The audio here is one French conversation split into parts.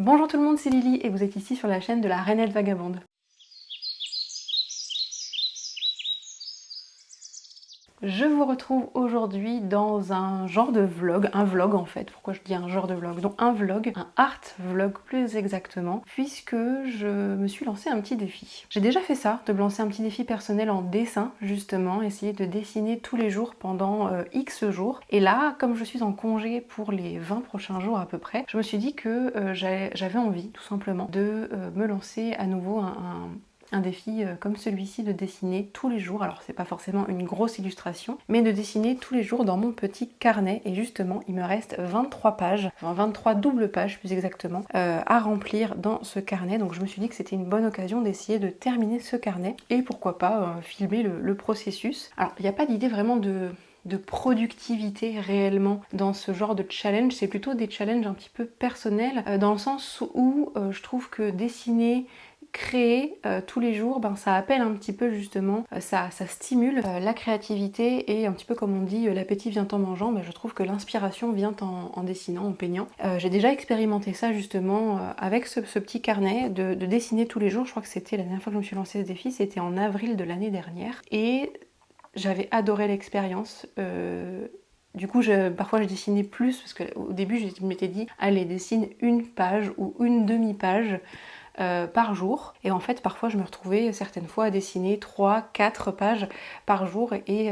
Bonjour tout le monde, c'est Lily et vous êtes ici sur la chaîne de la Rainette Vagabonde. Je vous retrouve aujourd'hui dans un genre de vlog, un vlog en fait. Pourquoi je dis un genre de vlog? Donc un vlog, un art vlog plus exactement, puisque je me suis lancé un petit défi. J'ai déjà fait ça, de me lancer un petit défi personnel en dessin justement, essayer de dessiner tous les jours pendant X jours. Et là, comme je suis en congé pour les 20 prochains jours à peu près, je me suis dit que j'avais envie tout simplement de me lancer à nouveau un défi comme celui-ci de dessiner tous les jours, alors c'est pas forcément une grosse illustration, mais de dessiner tous les jours dans mon petit carnet, et justement il me reste 23 pages, enfin 23 doubles pages plus exactement, à remplir dans ce carnet, donc je me suis dit que c'était une bonne occasion d'essayer de terminer ce carnet, et pourquoi pas filmer le processus. Alors il n'y a pas d'idée vraiment de productivité réellement dans ce genre de challenge, c'est plutôt des challenges un petit peu personnels, dans le sens où je trouve que dessiner, créer tous les jours, ça appelle un petit peu justement, ça stimule la créativité et un petit peu comme on dit, l'appétit vient en mangeant, je trouve que l'inspiration vient en dessinant, en peignant. J'ai déjà expérimenté ça justement avec ce petit carnet de dessiner tous les jours, je crois que c'était la dernière fois que je me suis lancé ce défi, c'était en avril de l'année dernière et j'avais adoré l'expérience. Du coup, parfois je dessinais plus parce qu'au début je m'étais dit allez, dessine une page ou une demi-page par jour, et en fait parfois je me retrouvais certaines fois à dessiner 3-4 pages par jour et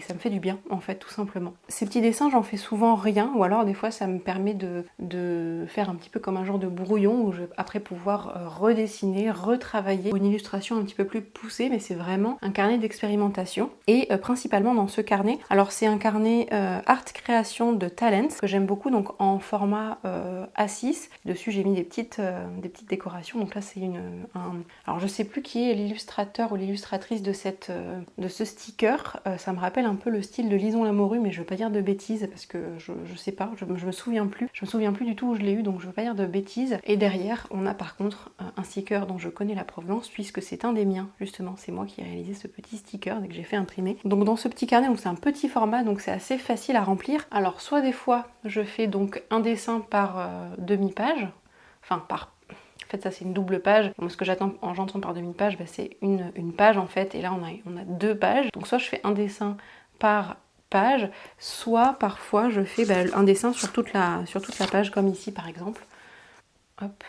ça me fait du bien en fait tout simplement. Ces petits dessins j'en fais souvent rien, ou alors des fois ça me permet de faire un petit peu comme un genre de brouillon où je vais après pouvoir redessiner, retravailler une illustration un petit peu plus poussée, mais c'est vraiment un carnet d'expérimentation et principalement dans ce carnet, alors c'est un carnet art création de Talents que j'aime beaucoup, donc en format A6, dessus j'ai mis des petites décoration. Donc là c'est alors je sais plus qui est l'illustrateur ou l'illustratrice de ce sticker, ça me rappelle un peu le style de Lison Lamorue, mais je veux pas dire de bêtises parce que je sais pas, je me souviens plus du tout où je l'ai eu, donc je veux pas dire de bêtises. Et derrière on a par contre un sticker dont je connais la provenance puisque c'est un des miens justement, c'est moi qui ai réalisé ce petit sticker et que j'ai fait imprimer. Donc dans ce petit carnet, donc c'est un petit format, donc c'est assez facile à remplir. Alors soit des fois je fais donc un dessin par demi-page, enfin en fait ça c'est une double page, donc ce que j'entends par demi-page, c'est une page en fait, et là on a deux pages, donc soit je fais un dessin par page, soit parfois je fais un dessin sur toute la page comme ici par exemple. Hop.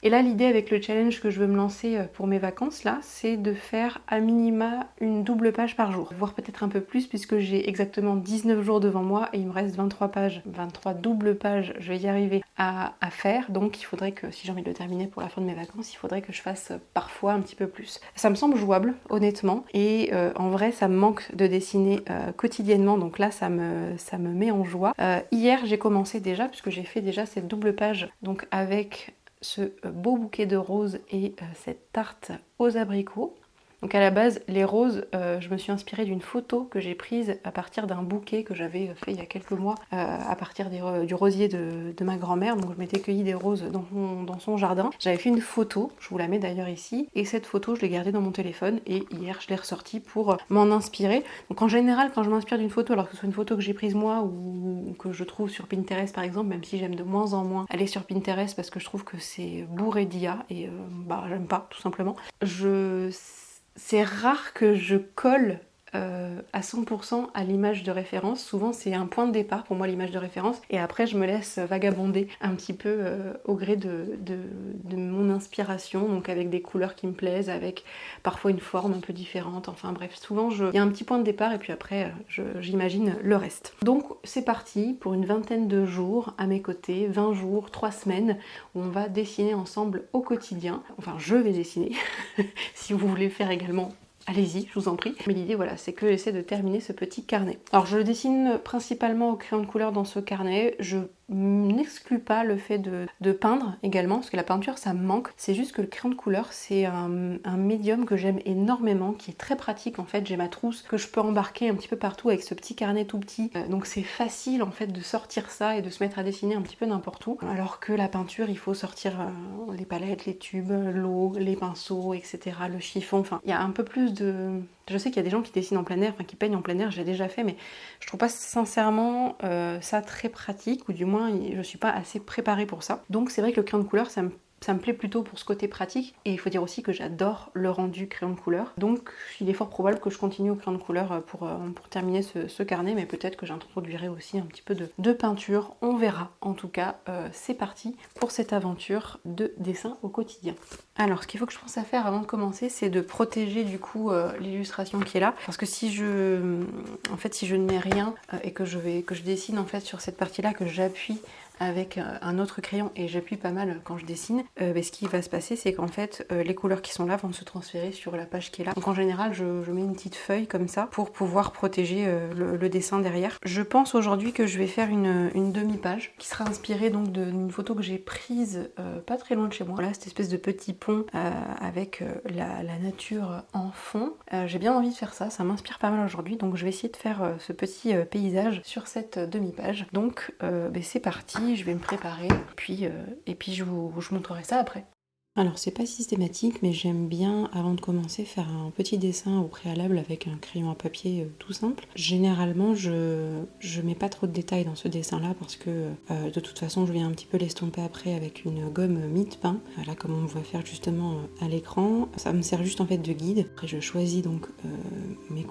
Et là l'idée avec le challenge que je veux me lancer pour mes vacances là, c'est de faire à minima une double page par jour, voire peut-être un peu plus puisque j'ai exactement 19 jours devant moi et il me reste 23 pages, 23 doubles pages, je vais y arriver à faire, donc il faudrait que, si j'ai envie de le terminer pour la fin de mes vacances, il faudrait que je fasse parfois un petit peu plus. Ça me semble jouable honnêtement, et en vrai ça me manque de dessiner quotidiennement, donc là ça me met en joie. Hier j'ai commencé déjà, puisque j'ai fait déjà cette double page, donc avec ce beau bouquet de roses et cette tarte aux abricots. Donc à la base, les roses, je me suis inspirée d'une photo que j'ai prise à partir d'un bouquet que j'avais fait il y a quelques mois à partir du rosier de ma grand-mère. Donc je m'étais cueilli des roses dans son jardin. J'avais fait une photo, je vous la mets d'ailleurs ici, et cette photo je l'ai gardée dans mon téléphone et hier je l'ai ressortie pour m'en inspirer. Donc en général quand je m'inspire d'une photo, alors que ce soit une photo que j'ai prise moi ou que je trouve sur Pinterest par exemple, même si j'aime de moins en moins aller sur Pinterest parce que je trouve que c'est bourré d'IA et j'aime pas tout simplement. C'est rare que je colle à 100% à l'image de référence. Souvent c'est un point de départ pour moi l'image de référence, et après je me laisse vagabonder un petit peu au gré de mon inspiration, donc avec des couleurs qui me plaisent, avec parfois une forme un peu différente, enfin bref, souvent il y a un petit point de départ et puis après j'imagine le reste. Donc c'est parti pour une vingtaine de jours à mes côtés, 20 jours, 3 semaines où on va dessiner ensemble au quotidien, enfin je vais dessiner si vous voulez faire également, allez-y, je vous en prie. Mais l'idée, voilà, c'est que j'essaie de terminer ce petit carnet. Alors, je le dessine principalement au crayon de couleur dans ce carnet. Je n'exclus pas le fait de peindre également, parce que la peinture, ça me manque. C'est juste que le crayon de couleur, c'est un médium que j'aime énormément, qui est très pratique, en fait. J'ai ma trousse que je peux embarquer un petit peu partout avec ce petit carnet tout petit. Donc, c'est facile, en fait, de sortir ça et de se mettre à dessiner un petit peu n'importe où. Alors que la peinture, il faut sortir les palettes, les tubes, l'eau, les pinceaux, etc., le chiffon. Enfin, il y a un peu plus de Je sais qu'il y a des gens qui dessinent en plein air, enfin qui peignent en plein air, j'ai déjà fait, mais je trouve pas sincèrement ça très pratique, ou du moins je suis pas assez préparée pour ça. Donc c'est vrai que le crayon de couleur, ça me plaît plutôt pour ce côté pratique, et il faut dire aussi que j'adore le rendu crayon de couleur. Donc il est fort probable que je continue au crayon de couleur pour terminer ce carnet, mais peut-être que j'introduirai aussi un petit peu de peinture, on verra. En tout cas, c'est parti pour cette aventure de dessin au quotidien. Alors ce qu'il faut que je pense à faire avant de commencer, c'est de protéger du coup l'illustration qui est là, parce que si je ne mets rien et que je dessine en fait sur cette partie-là, que j'appuie avec un autre crayon, et j'appuie pas mal quand je dessine, ce qui va se passer, c'est qu'en fait les couleurs qui sont là vont se transférer sur la page qui est là. Donc en général je mets une petite feuille comme ça pour pouvoir protéger le dessin derrière. Je pense aujourd'hui que je vais faire une demi-page qui sera inspirée donc d'une photo que j'ai prise pas très loin de chez moi. Voilà, cette espèce de petit pont avec la nature en fond. J'ai bien envie de faire ça, ça m'inspire pas mal aujourd'hui, donc je vais essayer de faire ce petit paysage sur cette demi-page. Donc c'est parti. Je vais me préparer, et puis je vous montrerai ça après. Alors c'est pas systématique, mais j'aime bien avant de commencer faire un petit dessin au préalable avec un crayon à papier tout simple. Généralement je mets pas trop de détails dans ce dessin là, parce que de toute façon je viens un petit peu l'estomper après avec une gomme mie-de-pain, là comme on me voit faire justement à l'écran. Ça me sert juste en fait de guide. Après je choisis donc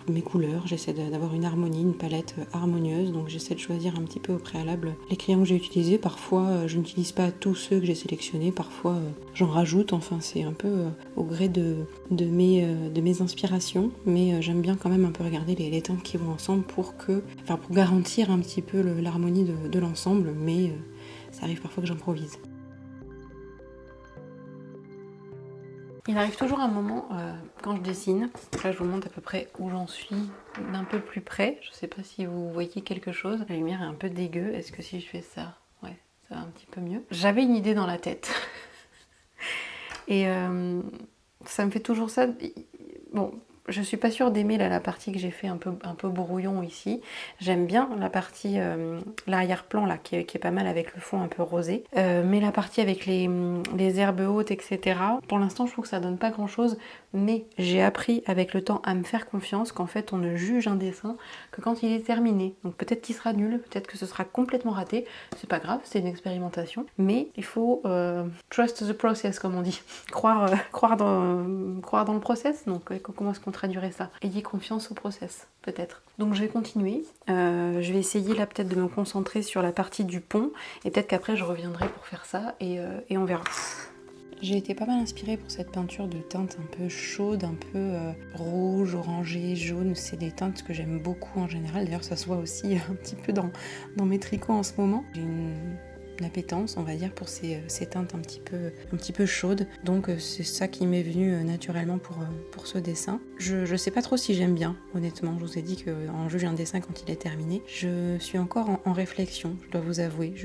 mes couleurs, j'essaie d'avoir une harmonie, une palette harmonieuse, donc j'essaie de choisir un petit peu au préalable les crayons que j'ai utilisés. Parfois je n'utilise pas tous ceux que j'ai sélectionnés, parfois j'en rajoute. Enfin c'est un peu au gré de mes inspirations, mais j'aime bien quand même un peu regarder les teintes qui vont ensemble pour garantir un petit peu l'harmonie de l'ensemble, mais ça arrive parfois que j'improvise. Il arrive toujours un moment quand je dessine, là je vous montre à peu près où j'en suis d'un peu plus près, je sais pas si vous voyez quelque chose, la lumière est un peu dégueu, est-ce que si je fais ça, ouais, ça va un petit peu mieux. J'avais une idée dans la tête. Et ça me fait toujours ça. Bon, je suis pas sûre d'aimer la partie que j'ai fait un peu brouillon ici. J'aime bien la partie, l'arrière-plan là, qui est pas mal avec le fond un peu rosé. Mais la partie avec les herbes hautes, etc. Pour l'instant, je trouve que ça donne pas grand-chose. Mais j'ai appris avec le temps à me faire confiance qu'en fait, on ne juge un dessin que quand il est terminé. Donc peut-être qu'il sera nul, peut-être que ce sera complètement raté. C'est pas grave, c'est une expérimentation. Mais il faut trust the process, comme on dit. Croire dans le process. Donc comment est-ce qu'on traduirait ça? Ayez confiance au process, peut-être. Donc je vais continuer. Je vais essayer là peut-être de me concentrer sur la partie du pont. Et peut-être qu'après je reviendrai pour faire ça et on verra. J'ai été pas mal inspirée pour cette peinture de teintes un peu chaudes, un peu rouge, orangé, jaune. C'est des teintes que j'aime beaucoup en général. D'ailleurs, ça se voit aussi un petit peu dans mes tricots en ce moment. J'ai une appétence, on va dire, pour ces teintes un petit peu chaudes. Donc c'est ça qui m'est venu naturellement pour ce dessin. Je sais pas trop si j'aime bien, honnêtement. Je vous ai dit qu'on juge un dessin quand il est terminé. Je suis encore en réflexion, je dois vous avouer.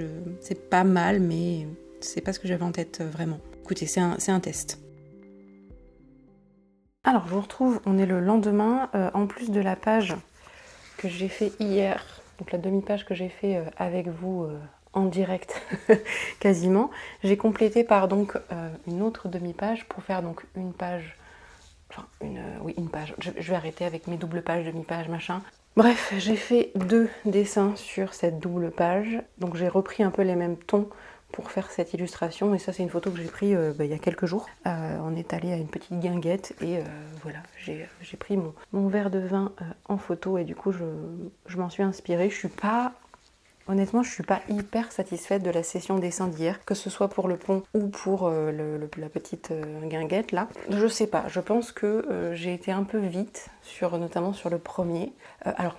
C'est pas mal, mais c'est pas ce que j'avais en tête vraiment. Écoutez, c'est un test. Alors, je vous retrouve, on est le lendemain, en plus de la page que j'ai fait hier, donc la demi-page que j'ai fait avec vous en direct quasiment, j'ai complété par donc une autre demi-page pour faire donc une page, une page, je vais arrêter avec mes doubles pages, demi-page, machin. Bref, j'ai fait 2 dessins sur cette double page, donc j'ai repris un peu les mêmes tons pour faire cette illustration, et ça c'est une photo que j'ai prise il y a quelques jours. On est allé à une petite guinguette et voilà, j'ai pris mon verre de vin en photo, et du coup je m'en suis inspirée. Honnêtement, je suis pas hyper satisfaite de la session dessin d'hier, que ce soit pour le pont ou pour la petite guinguette là. Je sais pas, je pense que j'ai été un peu vite, notamment sur le premier. Alors,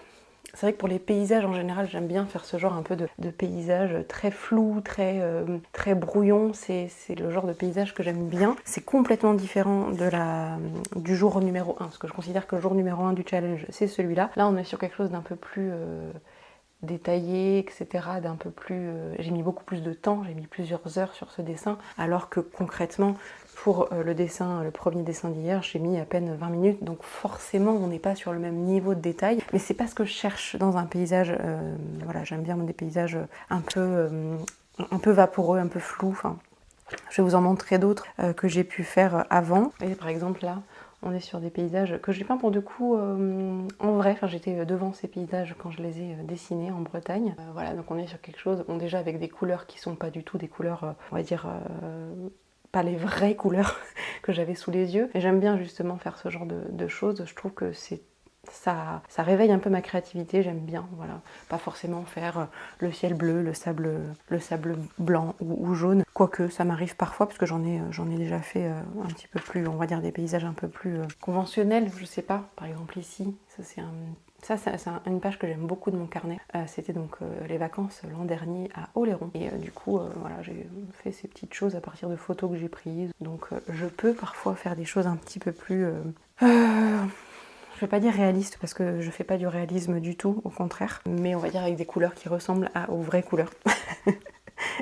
c'est vrai que pour les paysages en général, j'aime bien faire ce genre un peu de paysage très flou, très brouillon. C'est le genre de paysage que j'aime bien. C'est complètement différent du jour numéro 1, parce que je considère que le jour numéro 1 du challenge, c'est celui-là. Là, on est sur quelque chose d'un peu plus détaillé, etc. D'un peu plus... j'ai mis beaucoup plus de temps, j'ai mis plusieurs heures sur ce dessin, alors que concrètement, pour le premier dessin d'hier, j'ai mis à peine 20 minutes, donc forcément on n'est pas sur le même niveau de détail, mais c'est pas ce que je cherche dans un paysage. Voilà, j'aime bien des paysages un peu vaporeux, un peu flous. Enfin, je vais vous en montrer d'autres que j'ai pu faire avant. Et par exemple là, On est sur des paysages que j'ai peint pour du coup en vrai, enfin j'étais devant ces paysages quand je les ai dessinés en Bretagne. Voilà, donc on est sur quelque chose, bon déjà avec des couleurs qui sont pas du tout des couleurs, on va dire, pas les vraies couleurs que j'avais sous les yeux. Et j'aime bien justement faire ce genre de choses, je trouve que ça réveille un peu ma créativité, j'aime bien, voilà. Pas forcément faire le ciel bleu, le sable blanc ou jaune, quoique ça m'arrive parfois, parce que j'en ai déjà fait un petit peu plus, on va dire des paysages un peu plus conventionnels, je sais pas, par exemple ici, ça c'est une page que j'aime beaucoup de mon carnet. C'était donc les vacances l'an dernier à Oléron. Et du coup, voilà, j'ai fait ces petites choses à partir de photos que j'ai prises. Donc je peux parfois faire des choses un petit peu plus... je vais pas dire réaliste parce que je fais pas du réalisme du tout, au contraire. Mais on va dire avec des couleurs qui ressemblent aux vraies couleurs.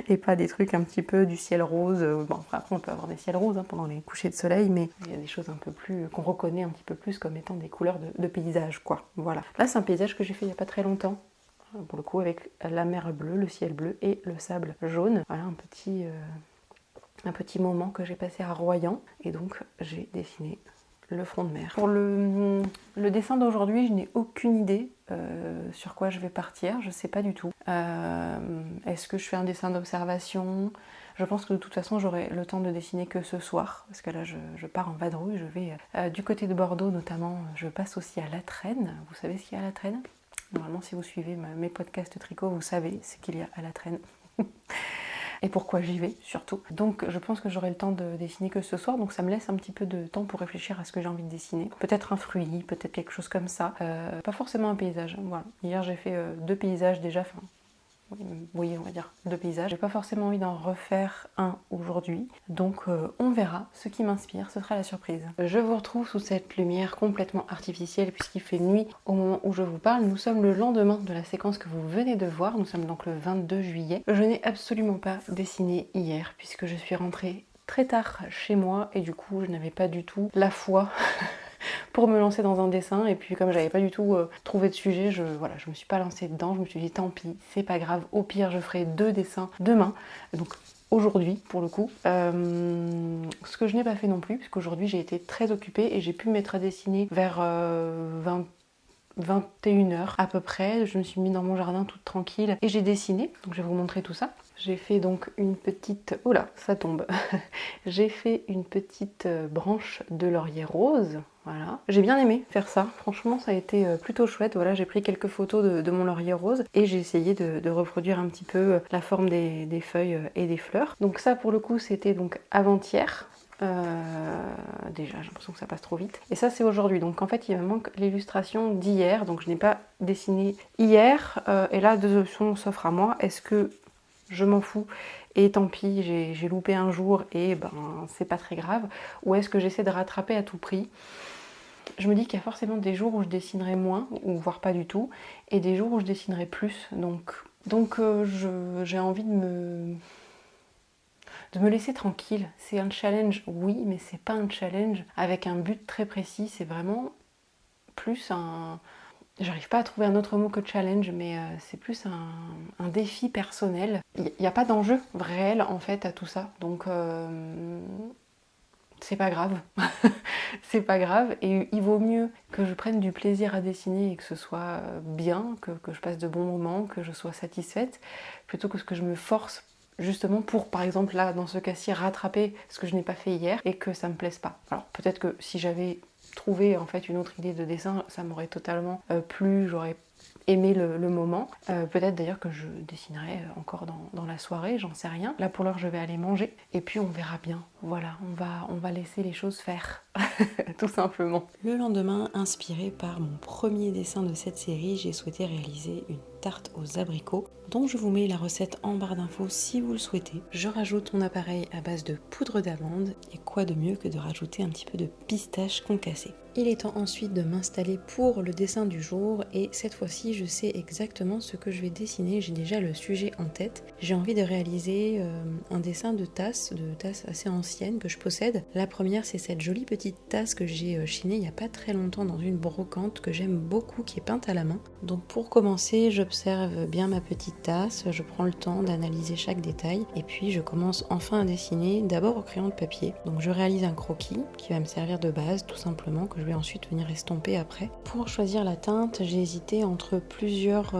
Et pas des trucs un petit peu du ciel rose. Bon, après on peut avoir des ciels roses pendant les couchers de soleil, mais il y a des choses un peu plus qu'on reconnaît un petit peu plus comme étant des couleurs de paysage, quoi. Voilà. Là, c'est un paysage que j'ai fait il y a pas très longtemps. Pour le coup, avec la mer bleue, le ciel bleu et le sable jaune. Voilà un petit moment que j'ai passé à Royan. Et donc, j'ai dessiné le front de mer. Pour le dessin d'aujourd'hui, je n'ai aucune idée sur quoi je vais partir, je sais pas du tout. Est-ce que je fais un dessin d'observation? Je pense que de toute façon j'aurai le temps de dessiner que ce soir, parce que là je pars en vadrouille, je vais du côté de Bordeaux notamment, je passe aussi à La Traîne. Vous savez ce qu'il y a à La Traîne? Normalement si vous suivez mes podcasts tricot, vous savez ce qu'il y a à La Traîne. Et pourquoi j'y vais surtout. Donc je pense que j'aurai le temps de dessiner que ce soir, donc ça me laisse un petit peu de temps pour réfléchir à ce que j'ai envie de dessiner. Peut-être un fruit, peut-être quelque chose comme ça. Pas forcément un paysage, voilà. Hier j'ai fait 2 paysages déjà, enfin... Oui, on va dire 2 paysages. J'ai pas forcément envie d'en refaire un aujourd'hui, donc on verra. Ce qui m'inspire, ce sera la surprise. Je vous retrouve sous cette lumière complètement artificielle puisqu'il fait nuit au moment où je vous parle. Nous sommes le lendemain de la séquence que vous venez de voir. Nous sommes donc le 22 juillet. Je n'ai absolument pas dessiné hier puisque je suis rentrée très tard chez moi et du coup je n'avais pas du tout la foi pour me lancer dans un dessin, et puis comme j'avais pas du tout trouvé de sujet, je me suis pas lancée dedans. Je me suis dit tant pis, c'est pas grave, au pire je ferai 2 dessins demain, donc aujourd'hui pour le coup, ce que je n'ai pas fait non plus puisqu'aujourd'hui j'ai été très occupée et j'ai pu me mettre à dessiner vers 21h à peu près. Je me suis mise dans mon jardin toute tranquille et j'ai dessiné, donc je vais vous montrer tout ça. J'ai fait donc une petite... Oh là, ça tombe. J'ai fait une petite branche de laurier rose, voilà. J'ai bien aimé faire ça, franchement ça a été plutôt chouette. Voilà, j'ai pris quelques photos de mon laurier rose et j'ai essayé de reproduire un petit peu la forme des feuilles et des fleurs. Donc ça pour le coup c'était donc avant-hier. Déjà j'ai l'impression que ça passe trop vite et ça c'est aujourd'hui, donc en fait il me manque l'illustration d'hier, donc je n'ai pas dessiné hier et là 2 options s'offrent à moi. Est-ce que je m'en fous et tant pis, j'ai loupé un jour et ben c'est pas très grave, ou est-ce que j'essaie de rattraper à tout prix? Je me dis qu'il y a forcément des jours où je dessinerai moins ou voire pas du tout et des jours où je dessinerai plus, donc j'ai envie de me laisser tranquille. C'est un challenge, oui, mais c'est pas un challenge avec un but très précis, c'est vraiment plus un... J'arrive pas à trouver un autre mot que challenge, mais c'est plus un défi personnel. Il n'y a pas d'enjeu réel en fait à tout ça, donc c'est pas grave. C'est pas grave, et il vaut mieux que je prenne du plaisir à dessiner et que ce soit bien, que je passe de bons moments, que je sois satisfaite, plutôt que ce que je me force justement pour, par exemple là dans ce cas-ci, rattraper ce que je n'ai pas fait hier et que ça me plaise pas. Alors peut-être que si j'avais trouvé en fait une autre idée de dessin, ça m'aurait totalement plu, j'aurais aimé le moment. Peut-être d'ailleurs que je dessinerai encore dans la soirée, j'en sais rien. Là pour l'heure je vais aller manger et puis on verra bien. Voilà, on va laisser les choses faire, tout simplement. Le lendemain, inspirée par mon premier dessin de cette série, j'ai souhaité réaliser une tarte aux abricots, dont je vous mets la recette en barre d'infos si vous le souhaitez. Je rajoute mon appareil à base de poudre d'amande, et quoi de mieux que de rajouter un petit peu de pistache concassée. Il est temps ensuite de m'installer pour le dessin du jour, et cette fois-ci je sais exactement ce que je vais dessiner, j'ai déjà le sujet en tête. J'ai envie de réaliser un dessin de tasses assez anciennes que je possède. La première c'est cette jolie petite tasse que j'ai chinée il n'y a pas très longtemps dans une brocante que j'aime beaucoup, qui est peinte à la main. Donc pour commencer, j'observe j'observe bien ma petite tasse, je prends le temps d'analyser chaque détail et puis je commence enfin à dessiner, d'abord au crayon de papier. Donc je réalise un croquis qui va me servir de base tout simplement, que je vais ensuite venir estomper après. Pour choisir la teinte, j'ai hésité entre plusieurs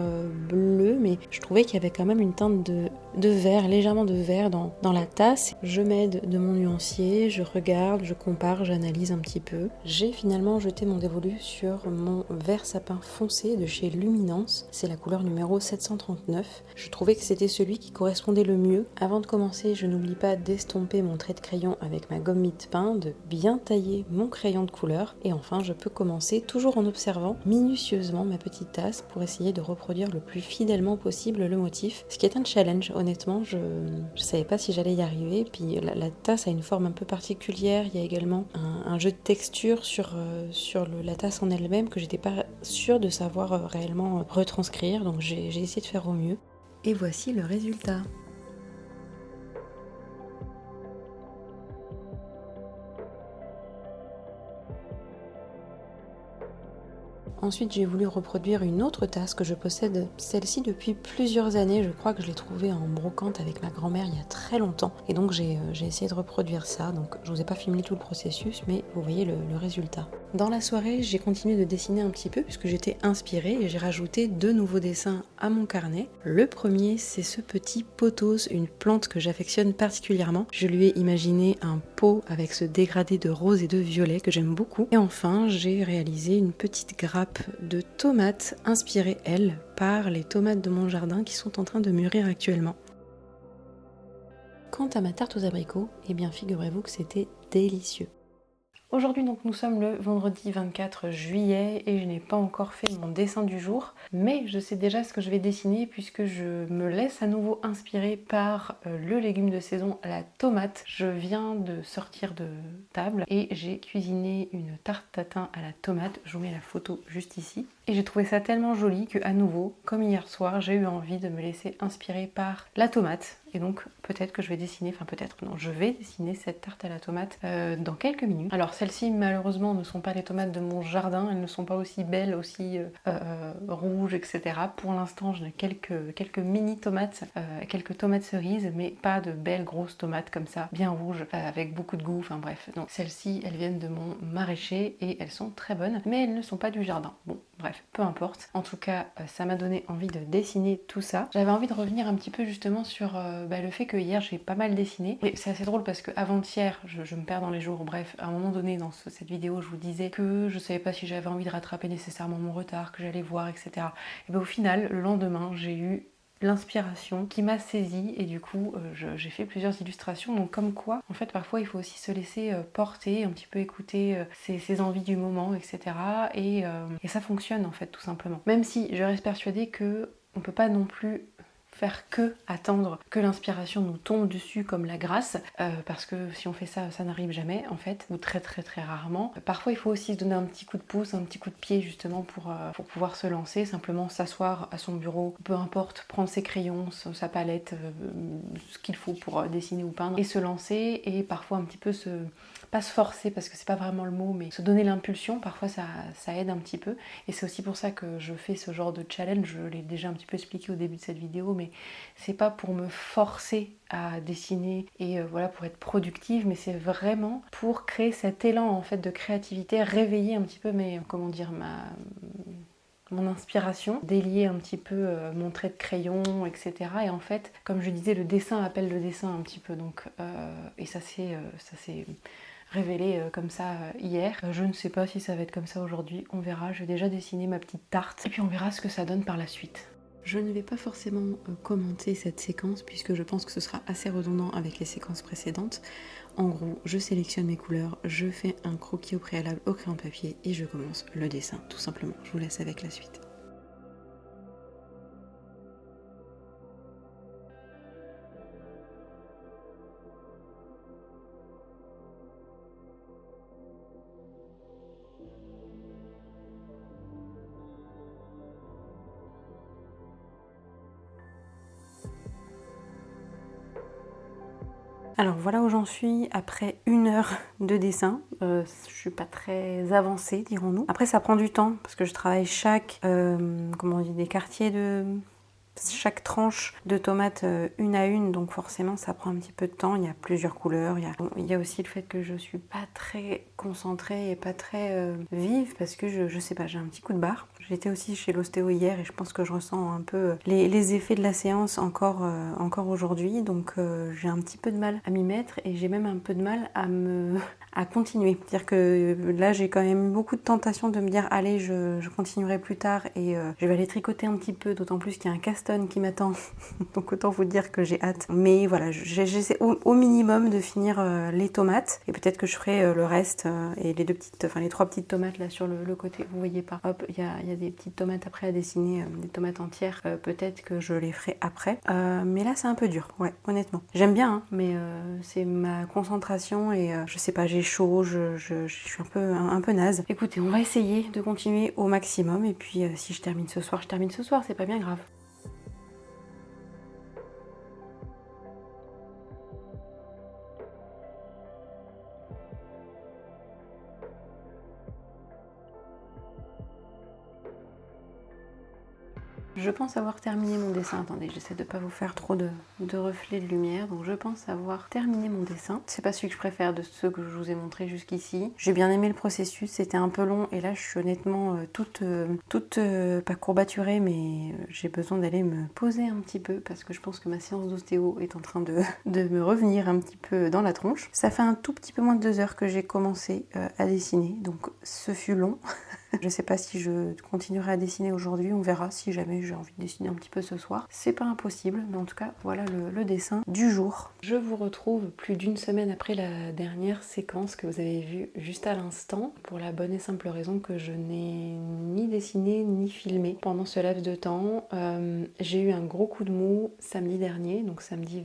bleus, mais je trouvais qu'il y avait quand même une teinte de vert, légèrement de vert dans la tasse. Je m'aide de mon nuancier, je regarde, je compare, j'analyse un petit peu. J'ai finalement jeté mon dévolu sur mon vert sapin foncé de chez Luminance. C'est la couleur numéro 739. Je trouvais que c'était celui qui correspondait le mieux. Avant de commencer, je n'oublie pas d'estomper mon trait de crayon avec ma gomme mie-de-pain, de bien tailler mon crayon de couleur. Et enfin, je peux commencer toujours en observant minutieusement ma petite tasse pour essayer de reproduire le plus fidèlement possible le motif. Ce qui est un challenge, honnêtement, je savais pas si j'allais y arriver. Puis la tasse a une forme un peu particulière. Il y a également un jeu de texture sur la tasse en elle-même que j'étais pas sûre de savoir réellement retranscrire. Donc j'ai essayé de faire au mieux. Et voici le résultat. Ensuite, j'ai voulu reproduire une autre tasse que je possède, celle-ci depuis plusieurs années. Je crois que je l'ai trouvée en brocante avec ma grand-mère il y a très longtemps. Et donc j'ai essayé de reproduire ça. Donc je vous ai pas filmé tout le processus, mais vous voyez le résultat. Dans la soirée, j'ai continué de dessiner un petit peu puisque j'étais inspirée et j'ai rajouté 2 nouveaux dessins à mon carnet. Le premier, c'est ce petit pothos, une plante que j'affectionne particulièrement. Je lui ai imaginé un pot avec ce dégradé de rose et de violet que j'aime beaucoup. Et enfin, j'ai réalisé une petite grappe de tomates inspirées, elles, par les tomates de mon jardin qui sont en train de mûrir actuellement. Quant à ma tarte aux abricots, eh bien figurez-vous que c'était délicieux. Aujourd'hui donc nous sommes le vendredi 24 juillet et je n'ai pas encore fait mon dessin du jour, mais je sais déjà ce que je vais dessiner puisque je me laisse à nouveau inspirer par le légume de saison, la tomate. Je viens de sortir de table et j'ai cuisiné une tarte tatin à la tomate, je vous mets la photo juste ici. Et j'ai trouvé ça tellement joli que à nouveau, comme hier soir, j'ai eu envie de me laisser inspirer par la tomate. Et donc peut-être que je vais dessiner, enfin peut-être non, je vais dessiner cette tarte à la tomate dans quelques minutes. Alors celles-ci malheureusement ne sont pas les tomates de mon jardin, elles ne sont pas aussi belles, aussi rouges, etc. Pour l'instant je n'ai quelques mini tomates, quelques tomates cerises, mais pas de belles grosses tomates comme ça, bien rouges, avec beaucoup de goût, enfin bref. Donc celles-ci elles viennent de mon maraîcher et elles sont très bonnes, mais elles ne sont pas du jardin. Bon bref, peu importe. En tout cas ça m'a donné envie de dessiner tout ça. J'avais envie de revenir un petit peu justement sur le fait que hier j'ai pas mal dessiné. Et c'est assez drôle parce que avant-hier, je me perds dans les jours, bref, à un moment donné dans cette vidéo je vous disais que je savais pas si j'avais envie de rattraper nécessairement mon retard, que j'allais voir, etc. Et bien au final, le lendemain, j'ai eu l'inspiration qui m'a saisie et du coup j'ai fait plusieurs illustrations, donc comme quoi en fait parfois il faut aussi se laisser porter, un petit peu écouter ses envies du moment, etc. Et ça fonctionne en fait tout simplement. Même si je reste persuadée que on peut pas non plus faire que attendre que l'inspiration nous tombe dessus comme la grâce, parce que si on fait ça, ça n'arrive jamais en fait, ou très très très rarement. Parfois il faut aussi se donner un petit coup de pouce, un petit coup de pied justement pour pouvoir se lancer, simplement s'asseoir à son bureau, peu importe, prendre ses crayons, sa palette, ce qu'il faut pour dessiner ou peindre, et se lancer, et parfois un petit peu pas se forcer parce que c'est pas vraiment le mot, mais se donner l'impulsion, parfois ça aide un petit peu. Et c'est aussi pour ça que je fais ce genre de challenge, je l'ai déjà un petit peu expliqué au début de cette vidéo, mais c'est pas pour me forcer à dessiner et voilà, pour être productive, mais c'est vraiment pour créer cet élan en fait de créativité, réveiller un petit peu mon inspiration, délier un petit peu mon trait de crayon, etc. Et en fait, comme je disais, le dessin appelle le dessin un petit peu, donc et ça c'est révélé comme ça hier. Je ne sais pas si ça va être comme ça aujourd'hui, on verra. Je vais déjà dessiner ma petite tarte et puis on verra ce que ça donne par la suite. Je ne vais pas forcément commenter cette séquence puisque je pense que ce sera assez redondant avec les séquences précédentes. En gros, je sélectionne mes couleurs, je fais un croquis au préalable au crayon de papier et je commence le dessin, tout simplement. Je vous laisse avec la suite. Alors voilà où j'en suis après 1 heure de dessin. Je suis pas très avancée, dirons-nous. Après ça prend du temps parce que je travaille chaque, comment on dit, des quartiers de chaque tranche de tomates une à une, donc forcément ça prend un petit peu de temps. Il y a plusieurs couleurs, il y a aussi le fait que je suis pas très concentrée et pas très vive parce que je sais pas, j'ai un petit coup de barre. J'étais aussi chez l'ostéo hier et je pense que je ressens un peu les effets de la séance encore aujourd'hui, donc j'ai un petit peu de mal à m'y mettre et j'ai même un peu de mal à continuer. C'est-à-dire que là j'ai quand même beaucoup de tentations de me dire allez je continuerai plus tard et je vais aller tricoter un petit peu, d'autant plus qu'il y a un casse-tonne qui m'attend donc autant vous dire que j'ai hâte. Mais voilà, j'essaie au minimum de finir les tomates et peut-être que je ferai le reste et les 3 petites tomates là sur le côté, vous voyez pas, hop, il y a des petites tomates après à dessiner, des tomates entières, peut-être que je les ferai après. Mais là c'est un peu dur, ouais, honnêtement. J'aime bien, hein, mais c'est ma concentration et je sais pas, j'ai chaud, je suis un peu naze. Écoutez, on va essayer de continuer au maximum et puis si je termine ce soir, c'est pas bien grave. Je pense avoir terminé mon dessin. Attendez, j'essaie de pas vous faire trop de reflets de lumière. Donc je pense avoir terminé mon dessin. C'est pas celui que je préfère de ceux que je vous ai montré jusqu'ici. J'ai bien aimé le processus, c'était un peu long et là je suis honnêtement toute pas courbaturée, mais j'ai besoin d'aller me poser un petit peu parce que je pense que ma séance d'ostéo est en train de me revenir un petit peu dans la tronche. Ça fait un tout petit peu moins de 2 heures que j'ai commencé à dessiner, donc ce fut long. Je sais pas si je continuerai à dessiner aujourd'hui, on verra si jamais j'ai envie de dessiner un petit peu ce soir. C'est pas impossible, mais en tout cas, voilà le dessin du jour. Je vous retrouve plus d'1 semaine après la dernière séquence que vous avez vue juste à l'instant, pour la bonne et simple raison que je n'ai ni dessiné ni filmé pendant ce laps de temps. J'ai eu un gros coup de mou samedi dernier, donc samedi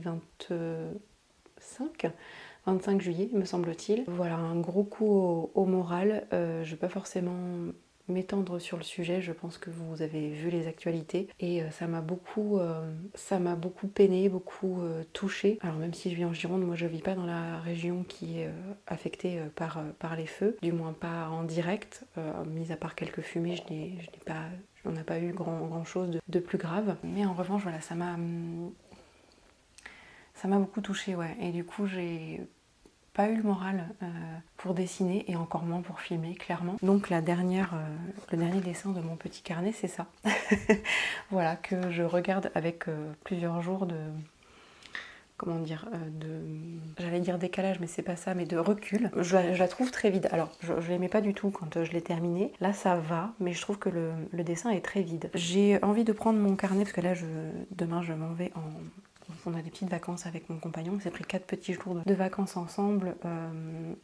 25 juillet, me semble-t-il. Voilà, un gros coup au moral. Je ne vais pas forcément m'étendre sur le sujet, je pense que vous avez vu les actualités et ça m'a beaucoup peiné, beaucoup touchée. Alors même si je vis en Gironde, moi je vis pas dans la région qui est affectée par les feux, du moins pas en direct, mis à part quelques fumées, on n'a pas eu grand chose de plus grave. Mais en revanche, voilà, ça m'a beaucoup touchée, ouais. Et du coup, j'ai pas eu le moral pour dessiner et encore moins pour filmer, clairement. Donc le dernier dessin de mon petit carnet, c'est ça. Voilà, que je regarde avec plusieurs jours de... Comment dire, j'allais dire décalage, mais c'est pas ça, mais de recul. Je la trouve très vide. Alors, je l'aimais pas du tout quand je l'ai terminé. Là, ça va, mais je trouve que le dessin est très vide. J'ai envie de prendre mon carnet, parce que là, demain, je m'en vais on a des petites vacances avec mon compagnon, on s'est pris 4 petits jours de vacances ensemble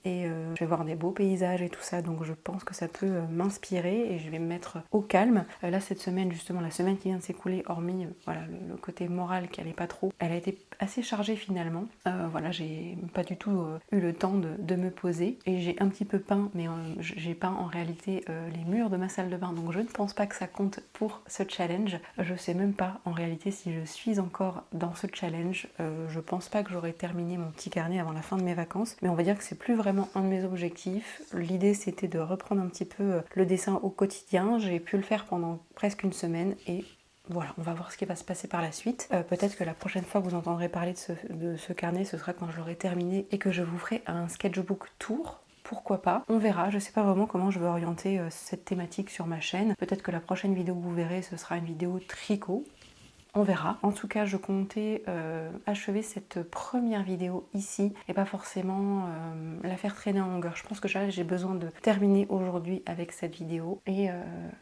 et je vais voir des beaux paysages et tout ça, donc je pense que ça peut m'inspirer et je vais me mettre au calme. Là cette semaine justement, la semaine qui vient de s'écouler, hormis voilà, le côté moral qui allait pas trop, elle a été assez chargée finalement. Voilà, j'ai pas du tout eu le temps de me poser et j'ai un petit peu peint, mais j'ai peint en réalité les murs de ma salle de bain, donc je ne pense pas que ça compte pour ce challenge. Je sais même pas en réalité si je suis encore dans ce challenge. Je pense pas que j'aurai terminé mon petit carnet avant la fin de mes vacances, mais on va dire que c'est plus vraiment un de mes objectifs. L'idée c'était de reprendre un petit peu le dessin au quotidien. J'ai pu le faire pendant presque 1 semaine et voilà, on va voir ce qui va se passer par la suite. Peut-être que la prochaine fois que vous entendrez parler de ce carnet, ce sera quand je l'aurai terminé et que je vous ferai un sketchbook tour. Pourquoi pas, on verra, je sais pas vraiment comment je vais orienter cette thématique sur ma chaîne. Peut-être que la prochaine vidéo que vous verrez, ce sera une vidéo tricot. On verra. En tout cas, je comptais achever cette première vidéo ici et pas forcément la faire traîner en longueur. Je pense que j'ai besoin de terminer aujourd'hui avec cette vidéo et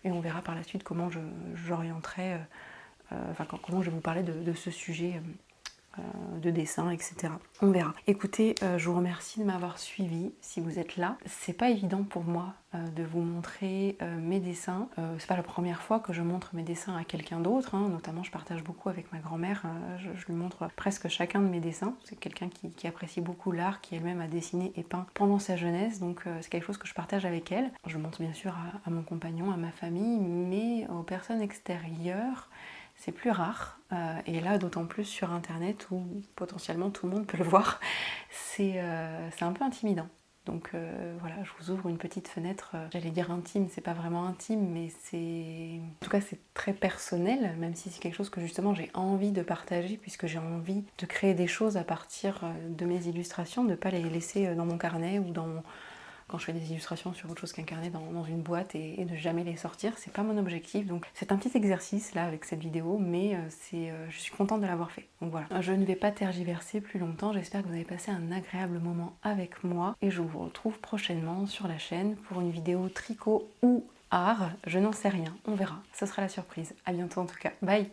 on verra par la suite comment j'orienterai, comment je vais vous parler de ce sujet de dessin, etc. On verra. Écoutez, je vous remercie de m'avoir suivi si vous êtes là. C'est pas évident pour moi de vous montrer mes dessins. C'est pas la première fois que je montre mes dessins à quelqu'un d'autre, hein. Notamment je partage beaucoup avec ma grand-mère, je lui montre presque chacun de mes dessins. C'est quelqu'un qui apprécie beaucoup l'art, qui elle-même a dessiné et peint pendant sa jeunesse, donc c'est quelque chose que je partage avec elle. Je le montre bien sûr à mon compagnon, à ma famille, mais aux personnes extérieures, c'est plus rare. Et là, d'autant plus sur Internet où potentiellement tout le monde peut le voir, c'est un peu intimidant. Donc voilà, je vous ouvre une petite fenêtre, j'allais dire intime, c'est pas vraiment intime, mais c'est... En tout cas, c'est très personnel, même si c'est quelque chose que justement j'ai envie de partager, puisque j'ai envie de créer des choses à partir de mes illustrations, de ne pas les laisser dans mon carnet ou quand je fais des illustrations sur autre chose qu'un carnet dans une boîte et de jamais les sortir. C'est pas mon objectif, donc c'est un petit exercice là avec cette vidéo, mais je suis contente de l'avoir fait. Donc voilà, je ne vais pas tergiverser plus longtemps, j'espère que vous avez passé un agréable moment avec moi et je vous retrouve prochainement sur la chaîne pour une vidéo tricot ou art, je n'en sais rien, on verra, ce sera la surprise. À bientôt en tout cas, bye.